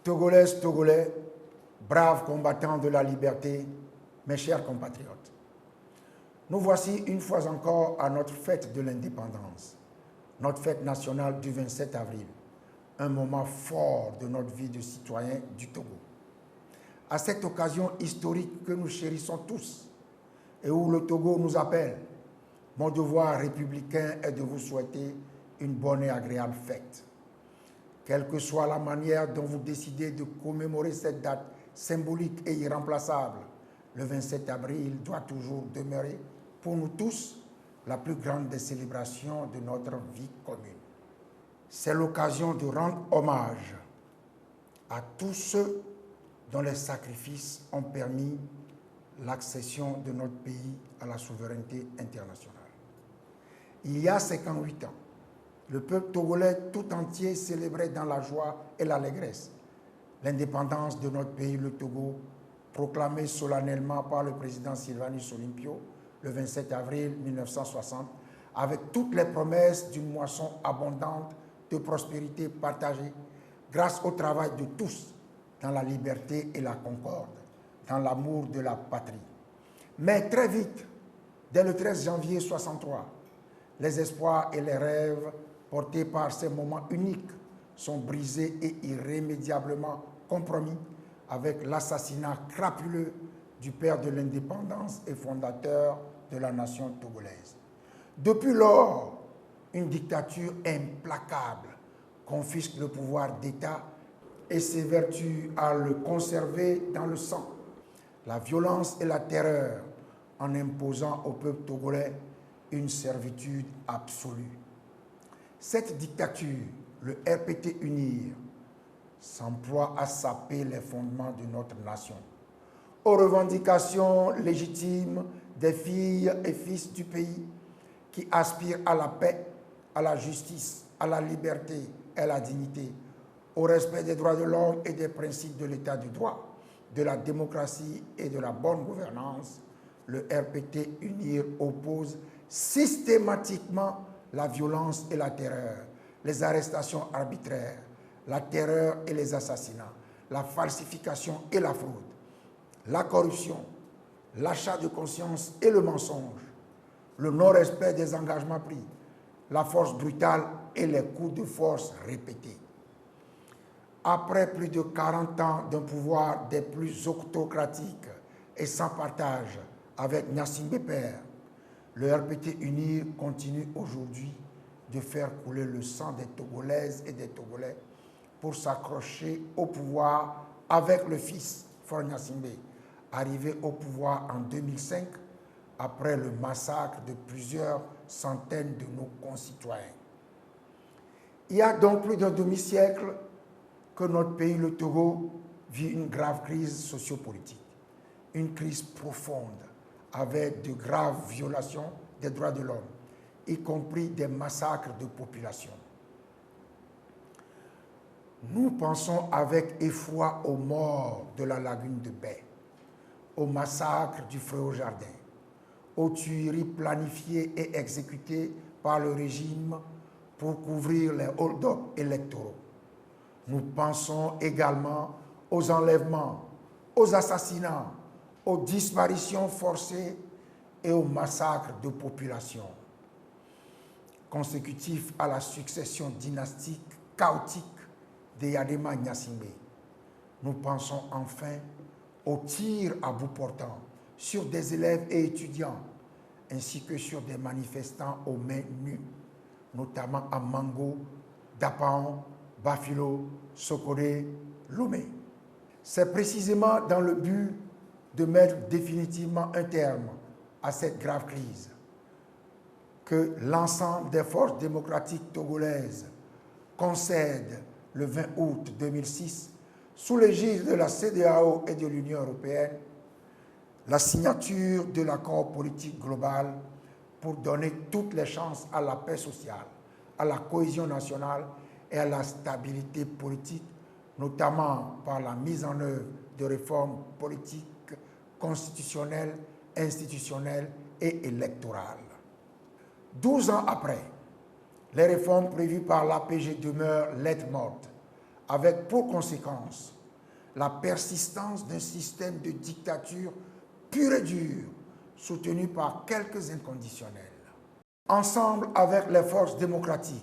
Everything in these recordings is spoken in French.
Togolaises, Togolais, braves combattants de la liberté, mes chers compatriotes, nous voici une fois encore à notre fête de l'indépendance, notre fête nationale du 27 avril, un moment fort de notre vie de citoyens du Togo. À cette occasion historique que nous chérissons tous et où le Togo nous appelle, mon devoir républicain est de vous souhaiter une bonne et agréable fête. Quelle que soit la manière dont vous décidez de commémorer cette date symbolique et irremplaçable, le 27 avril doit toujours demeurer pour nous tous la plus grande des célébrations de notre vie commune. C'est l'occasion de rendre hommage à tous ceux dont les sacrifices ont permis l'accession de notre pays à la souveraineté internationale. Il y a 58 ans, le peuple togolais tout entier célébrait dans la joie et l'allégresse l'indépendance de notre pays, le Togo, proclamée solennellement par le président Sylvanus Olympio le 27 avril 1960, avec toutes les promesses d'une moisson abondante de prospérité partagée grâce au travail de tous dans la liberté et la concorde, dans l'amour de la patrie. Mais très vite, dès le 13 janvier 1963, les espoirs et les rêves portés par ces moments uniques sont brisés et irrémédiablement compromis avec l'assassinat crapuleux du père de l'indépendance et fondateur de la nation togolaise. Depuis lors, une dictature implacable confisque le pouvoir d'État et s'évertue à le conserver dans le sang. La violence et la terreur en imposant au peuple togolais une servitude absolue. Cette dictature, le RPT UNIR, s'emploie à saper les fondements de notre nation, aux revendications légitimes des filles et fils du pays qui aspirent à la paix, à la justice, à la liberté et à la dignité, au respect des droits de l'homme et des principes de l'état de droit, de la démocratie et de la bonne gouvernance. Le RPT UNIR oppose systématiquement la violence et la terreur, les arrestations arbitraires, la terreur et les assassinats, la falsification et la fraude, la corruption, l'achat de conscience et le mensonge, le non-respect des engagements pris, la force brutale et les coups de force répétés. Après plus de 40 ans d'un pouvoir des plus autocratiques et sans partage avec Gnassingbé Père, le RPT UNIR continue aujourd'hui de faire couler le sang des Togolaises et des Togolais pour s'accrocher au pouvoir avec le fils, Faure Gnassingbé, arrivé au pouvoir en 2005 après le massacre de plusieurs centaines de nos concitoyens. Il y a donc plus d'un demi-siècle que notre pays, le Togo, vit une grave crise sociopolitique, une crise profonde avec de graves violations des droits de l'homme, y compris des massacres de population. Nous pensons avec effroi aux morts de la lagune de Baie, au massacre du Fréau-Jardin, aux tueries planifiées et exécutées par le régime pour couvrir les hold-up électoraux. Nous pensons également aux enlèvements, aux assassinats, aux disparitions forcées et aux massacres de population, consécutifs à la succession dynastique chaotique de Yadema Gnassingbé. Nous pensons enfin aux tirs à bout portant sur des élèves et étudiants, ainsi que sur des manifestants aux mains nues, notamment à Mango, Dapaon, Bafilo, Sokoré, Lomé. C'est précisément dans le but de mettre définitivement un terme à cette grave crise que l'ensemble des forces démocratiques togolaises concèdent le 20 août 2006, sous l'égide de la CEDEAO et de l'Union européenne, la signature de l'accord politique global pour donner toutes les chances à la paix sociale, à la cohésion nationale et à la stabilité politique, notamment par la mise en œuvre de réformes politiques, constitutionnelles, institutionnelles et électorales. 12 ans après, les réformes prévues par l'APG demeurent lettre morte, avec pour conséquence la persistance d'un système de dictature pur et dur, soutenu par quelques inconditionnels. Ensemble avec les forces démocratiques,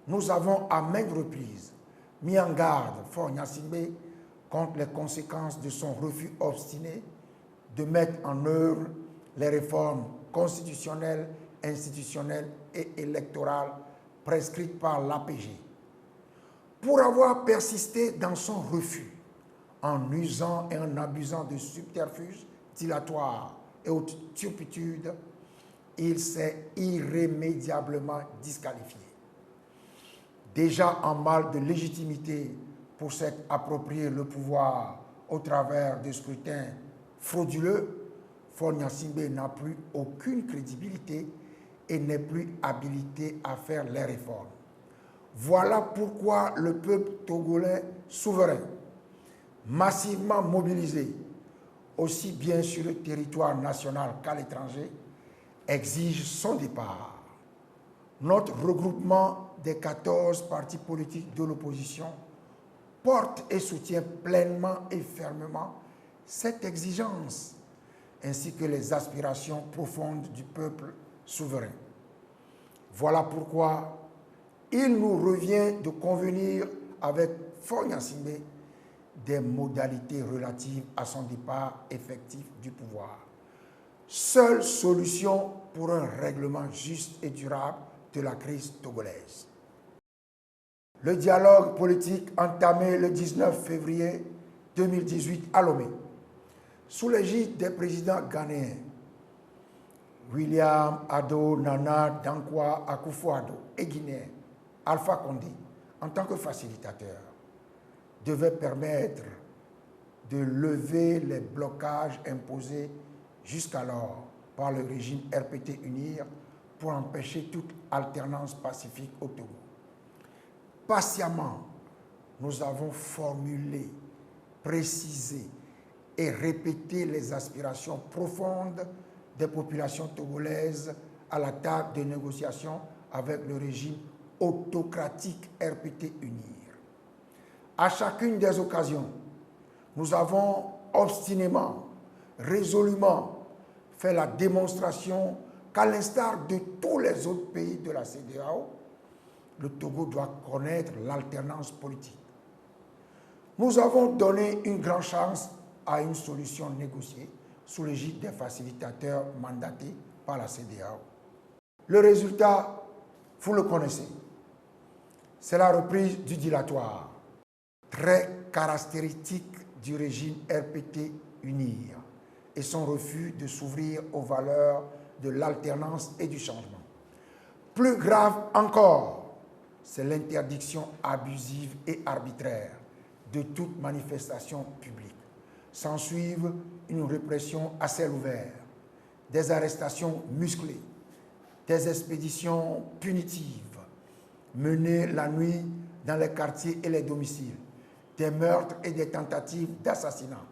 nous avons à maintes reprises mis en garde Faure Gnassingbé contre les conséquences de son refus obstiné de mettre en œuvre les réformes constitutionnelles, institutionnelles et électorales prescrites par l'APG. Pour avoir persisté dans son refus, en usant et en abusant de subterfuges dilatoires et haute turpitude, il s'est irrémédiablement disqualifié. Déjà en mal de légitimité pour s'être approprié le pouvoir au travers de scrutins frauduleux, Faure Gnassingbé n'a plus aucune crédibilité et n'est plus habilité à faire les réformes. Voilà pourquoi le peuple togolais souverain, massivement mobilisé, aussi bien sur le territoire national qu'à l'étranger, exige son départ. Notre regroupement des 14 partis politiques de l'opposition porte et soutient pleinement et fermement cette exigence, ainsi que les aspirations profondes du peuple souverain. Voilà pourquoi il nous revient de convenir avec Faure Gnassingbé des modalités relatives à son départ effectif du pouvoir. Seule solution pour un règlement juste et durable de la crise togolaise. Le dialogue politique entamé le 19 février 2018 à Lomé, sous l'égide des présidents ghanéens William Ado Nana Dankwa Akufo-Addo et guinéen Alpha Condé, en tant que facilitateur, devait permettre de lever les blocages imposés jusqu'alors par le régime RPT UNIR pour empêcher toute alternance pacifique au Togo. Patiemment, nous avons formulé, précisé et répété les aspirations profondes des populations togolaises à la table de négociation avec le régime autocratique RPT UNIR. À chacune des occasions, nous avons obstinément, résolument fait la démonstration qu'à l'instar de tous les autres pays de la CEDEAO, le Togo doit connaître l'alternance politique. Nous avons donné une grande chance à une solution négociée sous l'égide des facilitateurs mandatés par la CEDEAO. Le résultat, vous le connaissez, c'est la reprise du dilatoire, très caractéristique du régime RPT UNIR, et son refus de s'ouvrir aux valeurs de l'alternance et du changement. Plus grave encore, c'est l'interdiction abusive et arbitraire de toute manifestation publique. S'ensuivent une répression à ciel ouvert, des arrestations musclées, des expéditions punitives menées la nuit dans les quartiers et les domiciles, des meurtres et des tentatives d'assassinat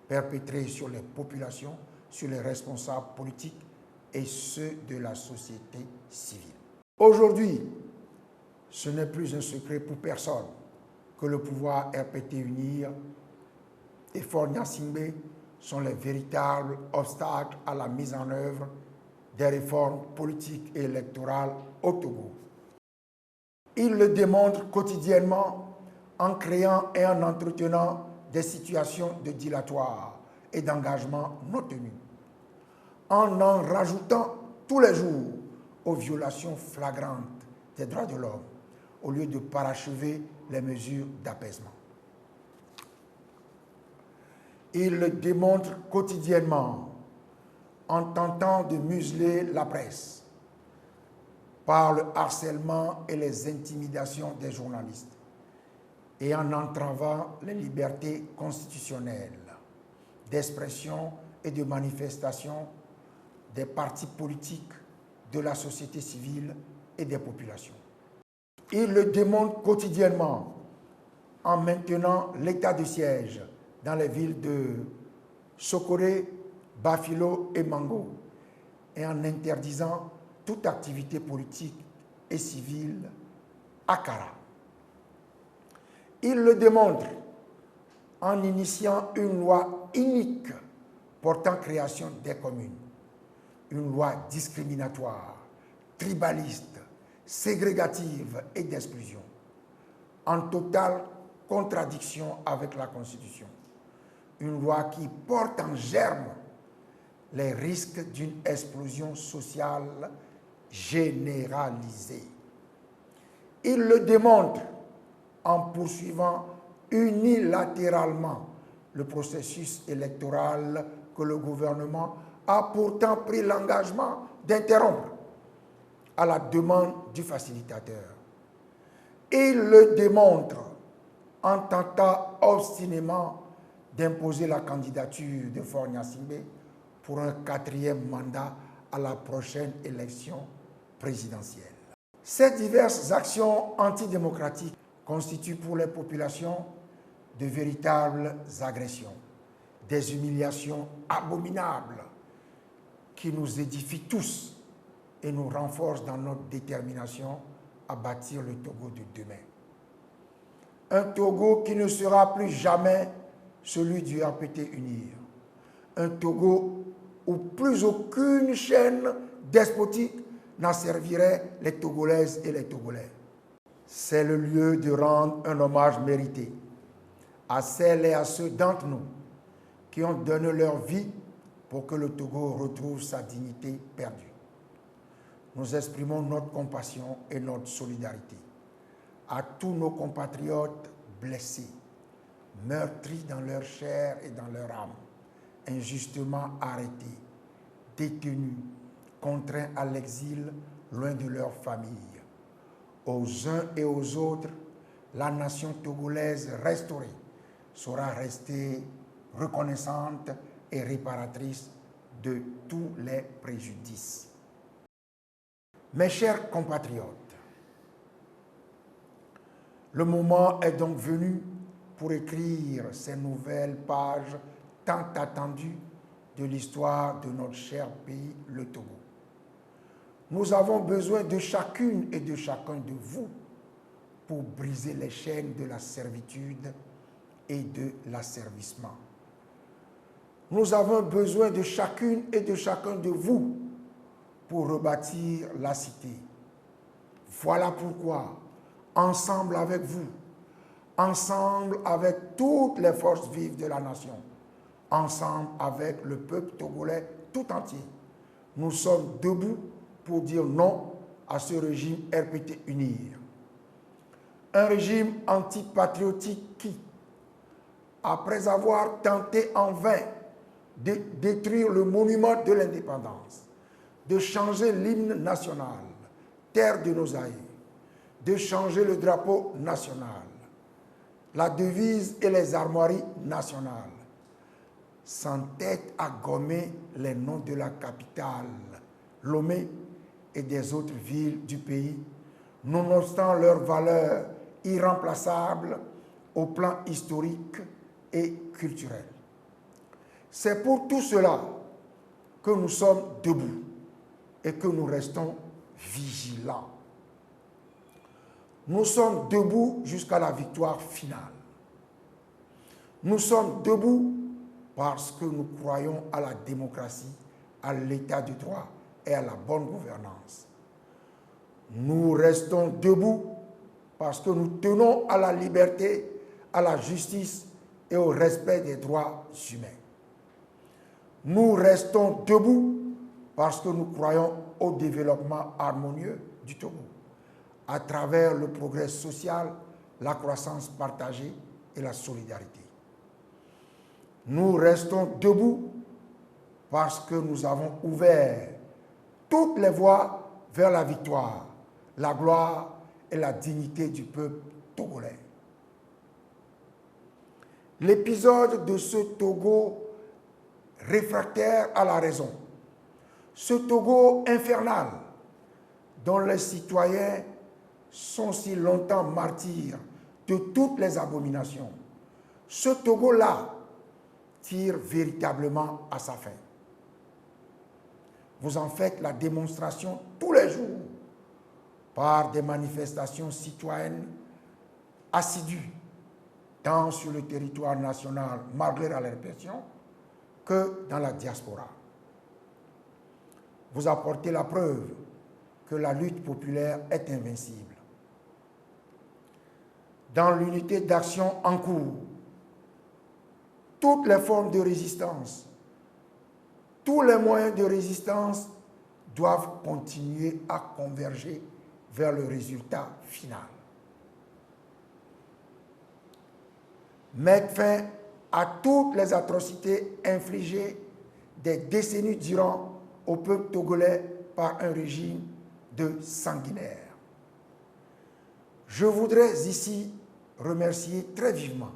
perpétrés sur les populations, sur les responsables politiques et ceux de la société civile. Aujourd'hui, ce n'est plus un secret pour personne que le pouvoir RPT UNIR et Faure Gnassingbé sont les véritables obstacles à la mise en œuvre des réformes politiques et électorales au Togo. Ils le démontrent quotidiennement en créant et en entretenant des situations de dilatoire et d'engagement non tenus, en rajoutant tous les jours aux violations flagrantes des droits de l'homme, au lieu de parachever les mesures d'apaisement. Ils le démontrent quotidiennement en tentant de museler la presse par le harcèlement et les intimidations des journalistes et en entravant les libertés constitutionnelles d'expression et de manifestation des partis politiques, de la société civile et des populations. Ils le démontrent quotidiennement en maintenant l'état de siège dans les villes de Sokoré, Bafilo et Mango et en interdisant toute activité politique et civile à Kara. Ils le démontrent en initiant une loi unique portant création des communes. Une loi discriminatoire, tribaliste, ségrégative et d'exclusion, en totale contradiction avec la Constitution. Une loi qui porte en germe les risques d'une explosion sociale généralisée. Il le démontre en poursuivant unilatéralement le processus électoral que le gouvernement a pourtant pris l'engagement d'interrompre à la demande du facilitateur. Il le démontre en tentant obstinément d'imposer la candidature de Faure Gnassingbé pour un 4e mandat à la prochaine élection présidentielle. Ces diverses actions antidémocratiques constituent pour les populations de véritables agressions, des humiliations abominables qui nous édifient tous et nous renforcent dans notre détermination à bâtir le Togo de demain. Un Togo qui ne sera plus jamais celui du RPT Unir. Un Togo où plus aucune chaîne despotique n'en servirait les Togolaises et les Togolais. C'est le lieu de rendre un hommage mérité à celles et à ceux d'entre nous qui ont donné leur vie pour que le Togo retrouve sa dignité perdue. Nous exprimons notre compassion et notre solidarité à tous nos compatriotes blessés, meurtris dans leur chair et dans leur âme, injustement arrêtés, détenus, contraints à l'exil loin de leur famille. Aux uns et aux autres, la nation togolaise restaurée saura rester reconnaissante et réparatrice de tous les préjudices. Mes chers compatriotes, le moment est donc venu pour écrire ces nouvelles pages tant attendues de l'histoire de notre cher pays, le Togo. Nous avons besoin de chacune et de chacun de vous pour briser les chaînes de la servitude et de l'asservissement. Nous avons besoin de chacune et de chacun de vous pour rebâtir la cité. Voilà pourquoi, ensemble avec vous, ensemble avec toutes les forces vives de la nation, ensemble avec le peuple togolais tout entier, nous sommes debout pour dire non à ce régime RPT Unir. Un régime antipatriotique qui, après avoir tenté en vain de détruire le monument de l'indépendance, de changer l'hymne national, terre de nos aïeux, de changer le drapeau national, la devise et les armoiries nationales, s'entête à gommer les noms de la capitale, Lomé, et des autres villes du pays, nonobstant leur valeur irremplaçable au plan historique et culturel. C'est pour tout cela que nous sommes debout et que nous restons vigilants. Nous sommes debout jusqu'à la victoire finale. Nous sommes debout parce que nous croyons à la démocratie, à l'état de droit et à la bonne gouvernance. Nous restons debout parce que nous tenons à la liberté, à la justice et au respect des droits humains. Nous restons debout parce que nous croyons au développement harmonieux du Togo, à travers le progrès social, la croissance partagée et la solidarité. Nous restons debout parce que nous avons ouvert toutes les voies vers la victoire, la gloire et la dignité du peuple togolais. L'épisode de ce Togo réfractaire à la raison, ce Togo infernal dont les citoyens sont si longtemps martyrs de toutes les abominations, ce Togo-là tire véritablement à sa fin. Vous en faites la démonstration tous les jours par des manifestations citoyennes assidues, tant sur le territoire national, malgré la répression, que dans la diaspora. Vous apportez la preuve que la lutte populaire est invincible. Dans l'unité d'action en cours, toutes les formes de résistance, tous les moyens de résistance doivent continuer à converger vers le résultat final. Mettre fin à toutes les atrocités infligées des décennies durant au peuple togolais par un régime de sanguinaires. Je voudrais ici remercier très vivement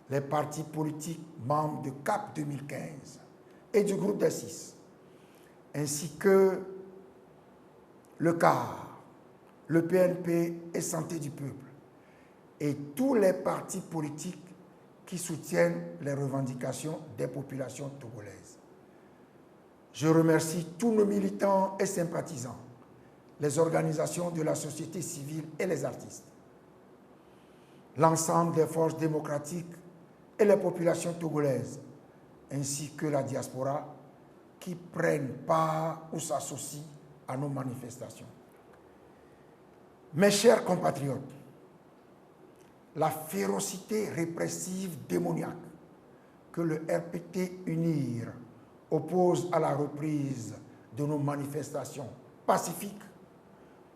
les partis politiques membres de CAP 2015 et du groupe des 6, ainsi que le CAR, le PNP et Santé du Peuple, et tous les partis politiques qui soutiennent les revendications des populations togolaises. Je remercie tous nos militants et sympathisants, les organisations de la société civile et les artistes, l'ensemble des forces démocratiques et les populations togolaises, ainsi que la diaspora qui prennent part ou s'associent à nos manifestations. Mes chers compatriotes, la férocité répressive démoniaque que le RPT UNIR oppose à la reprise de nos manifestations pacifiques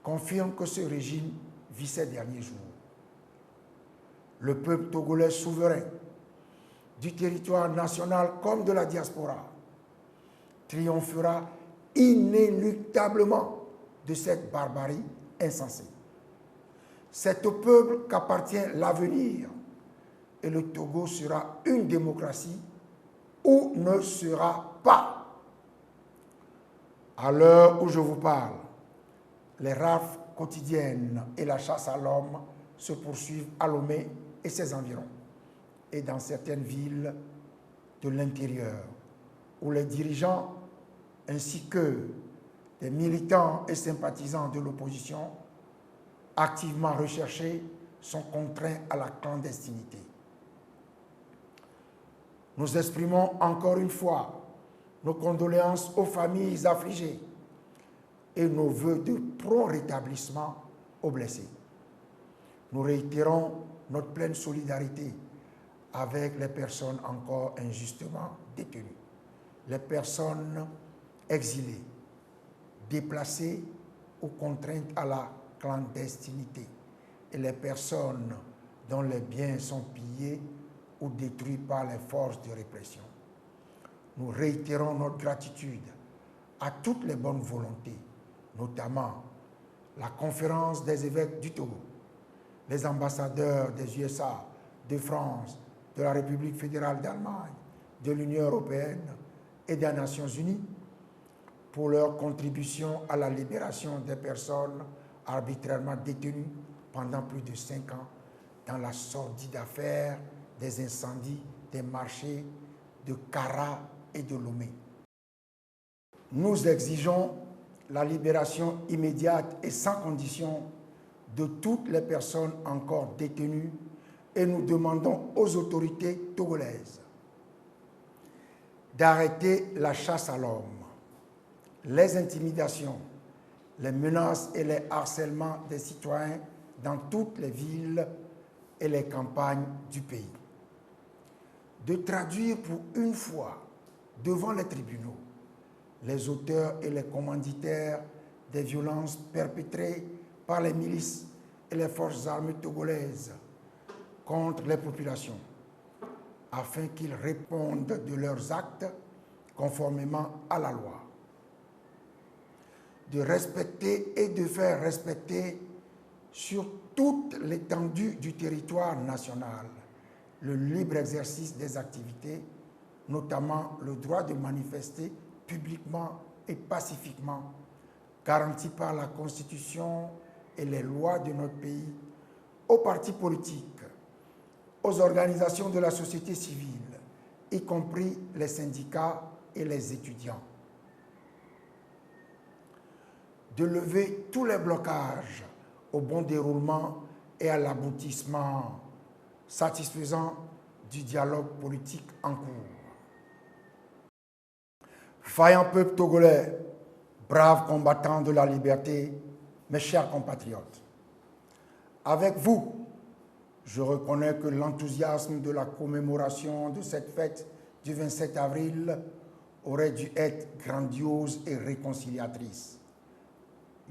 confirme que ce régime vit ses derniers jours. Le peuple togolais souverain, du territoire national comme de la diaspora, triomphera inéluctablement de cette barbarie insensée. C'est au peuple qu'appartient l'avenir et le Togo sera une démocratie ou ne sera pas. À l'heure où je vous parle, les rafles quotidiennes et la chasse à l'homme se poursuivent à Lomé et ses environs, et dans certaines villes de l'intérieur, où les dirigeants ainsi que des militants et sympathisants de l'opposition activement recherchés sont contraints à la clandestinité. Nous exprimons encore une fois nos condoléances aux familles affligées et nos vœux de prompt rétablissement aux blessés. Nous réitérons notre pleine solidarité avec les personnes encore injustement détenues, les personnes exilées, déplacées ou contraintes à la clandestinité et les personnes dont les biens sont pillés ou détruits par les forces de répression. Nous réitérons notre gratitude à toutes les bonnes volontés, notamment la conférence des évêques du Togo, les ambassadeurs des USA, de France, de la République fédérale d'Allemagne, de l'Union européenne et des Nations unies pour leur contribution à la libération des personnes arbitrairement détenues pendant plus de 5 ans dans la sordide affaire des incendies des marchés de Kara et de Lomé. Nous exigeons la libération immédiate et sans condition de toutes les personnes encore détenues et nous demandons aux autorités togolaises d'arrêter la chasse à l'homme, les intimidations, les menaces et les harcèlements des citoyens dans toutes les villes et les campagnes du pays. De traduire pour une fois devant les tribunaux les auteurs et les commanditaires des violences perpétrées par les milices et les forces armées togolaises contre les populations, afin qu'ils répondent de leurs actes conformément à la loi. De respecter et de faire respecter sur toute l'étendue du territoire national le libre exercice des activités, notamment le droit de manifester publiquement et pacifiquement, garanti par la Constitution et les lois de notre pays, aux partis politiques, aux organisations de la société civile, y compris les syndicats et les étudiants. De lever tous les blocages au bon déroulement et à l'aboutissement satisfaisant du dialogue politique en cours. Vaillant peuple togolais, braves combattants de la liberté, mes chers compatriotes, avec vous, je reconnais que l'enthousiasme de la commémoration de cette fête du 27 avril aurait dû être grandiose et réconciliatrice.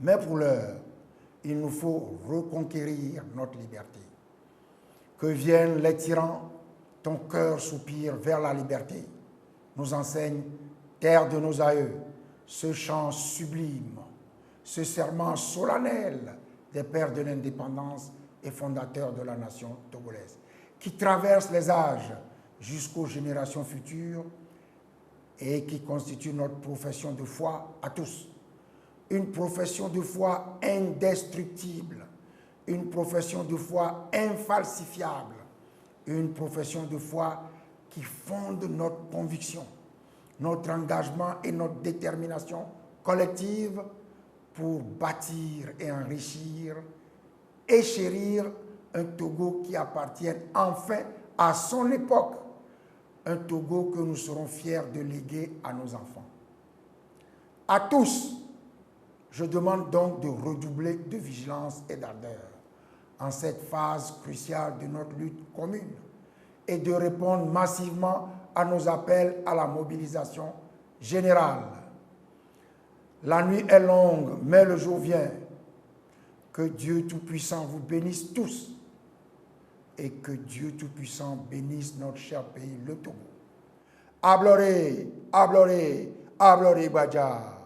Mais pour l'heure, il nous faut reconquérir notre liberté. Que viennent les tyrans, ton cœur soupire vers la liberté, nous enseigne, terre de nos aïeux, ce chant sublime, ce serment solennel des pères de l'indépendance et fondateurs de la nation togolaise, qui traverse les âges jusqu'aux générations futures et qui constitue notre profession de foi à tous. Une profession de foi indestructible, une profession de foi infalsifiable, une profession de foi qui fonde notre conviction, notre engagement et notre détermination collective pour bâtir et enrichir et chérir un Togo qui appartienne enfin à son époque, un Togo que nous serons fiers de léguer à nos enfants. À tous, je demande donc de redoubler de vigilance et d'ardeur en cette phase cruciale de notre lutte commune et de répondre massivement à nos appels à la mobilisation générale. La nuit est longue, mais le jour vient. Que Dieu Tout-Puissant vous bénisse tous et que Dieu Tout-Puissant bénisse notre cher pays, le Togo. Abloré, abloré, abloré Badja.